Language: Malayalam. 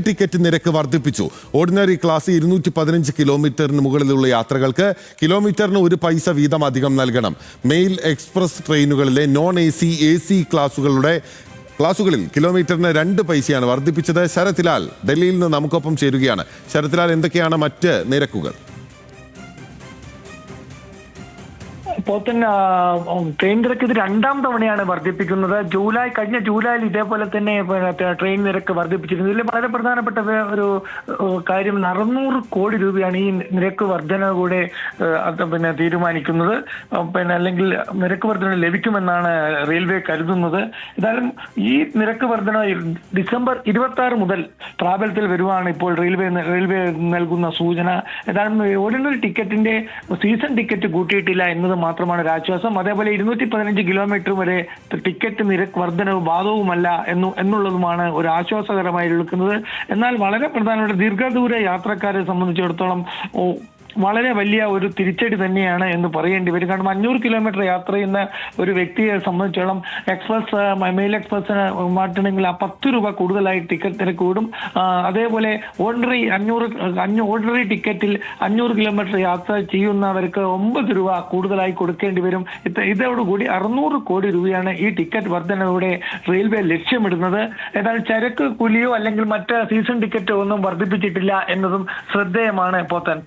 ടിക്കറ്റ് നിരക്ക് വർദ്ധിപ്പിച്ചു. ഓർഡിനറി ക്ലാസ് 215 കിലോമീറ്ററിന് മുകളിലുള്ള യാത്രകൾക്ക് കിലോമീറ്ററിന് 1 പൈസ വീതം അധികം നൽകണം. മെയിൽ എക്സ്പ്രസ് ട്രെയിനുകളിലെ നോൺ AC ക്ലാസുകളിൽ കിലോമീറ്ററിന് 2 പൈസയാണ് വർദ്ധിപ്പിച്ചത്. ശരത് ലാൽ ഡൽഹിയിൽ നിന്ന് നമുക്കൊപ്പം ചേരുകയാണ്. ശരത് ലാൽ, എന്തൊക്കെയാണ് മറ്റ് നിരക്കുകൾ? ട്രെയിൻ നിരക്ക് ഇത് 2ാം തവണയാണ് വർദ്ധിപ്പിക്കുന്നത്. കഴിഞ്ഞ ജൂലൈയിൽ ഇതേപോലെ തന്നെ ട്രെയിൻ നിരക്ക് വർദ്ധിപ്പിച്ചിരുന്നു. ഇതിൽ വളരെ പ്രധാനപ്പെട്ട ഒരു കാര്യം 600 കോടി രൂപയാണ് ഈ നിരക്ക് വർധന കൂടെ തീരുമാനിക്കുന്നത്. അല്ലെങ്കിൽ നിരക്ക് വർധന ലഭിക്കുമെന്നാണ് റെയിൽവേ കരുതുന്നത്. ഏതായാലും ഈ നിരക്ക് വർധന ഡിസംബർ 26 മുതൽ പ്രാബല്യത്തിൽ വരുവാണ് ഇപ്പോൾ റെയിൽവേ നൽകുന്ന സൂചന. ഏതായാലും ഓർഡിനറി ടിക്കറ്റിന്റെ സീസൺ ടിക്കറ്റ് കൂട്ടിയിട്ടില്ല എന്നത് മാത്രമാണ് ഒരു ആശ്വാസം. അതേപോലെ 215 കിലോമീറ്റർ വരെ ടിക്കറ്റ് നിരക്ക് വർധനവ് ബാധകവുമല്ല എന്നുള്ളതുമാണ് ഒരു ആശ്വാസകരമായി എടുക്കുന്നത്. എന്നാൽ വളരെ പ്രധാനപ്പെട്ട ദീർഘദൂര യാത്രക്കാരെ സംബന്ധിച്ചിടത്തോളം വളരെ വലിയ ഒരു തിരിച്ചടി തന്നെയാണ് എന്ന് പറയേണ്ടി വരും. കാരണം 500 കിലോമീറ്റർ യാത്ര ചെയ്യുന്ന ഒരു വ്യക്തിയെ സംബന്ധിച്ചോളം മെയിൽ എക്സ്പ്രസിന് മാറ്റണമെങ്കിൽ 10 രൂപ കൂടുതലായി ടിക്കറ്റ് നിരക്ക് കൂടും. അതേപോലെ ഓർഡിനറി ടിക്കറ്റിൽ 500 കിലോമീറ്റർ യാത്ര ചെയ്യുന്നവർക്ക് 9 രൂപ കൂടുതലായി കൊടുക്കേണ്ടി വരും. ഇതോടുകൂടി 600 കോടി രൂപയാണ് ഈ ടിക്കറ്റ് വർധനയോടെ റെയിൽവേ ലക്ഷ്യമിടുന്നത്. ഏതായാലും ചരക്ക് കൂലിയോ അല്ലെങ്കിൽ മറ്റ് സീസൺ ടിക്കറ്റോ ഒന്നും വർദ്ധിപ്പിച്ചിട്ടില്ല എന്നതും ശ്രദ്ധേയമാണ്. പോത്തൻ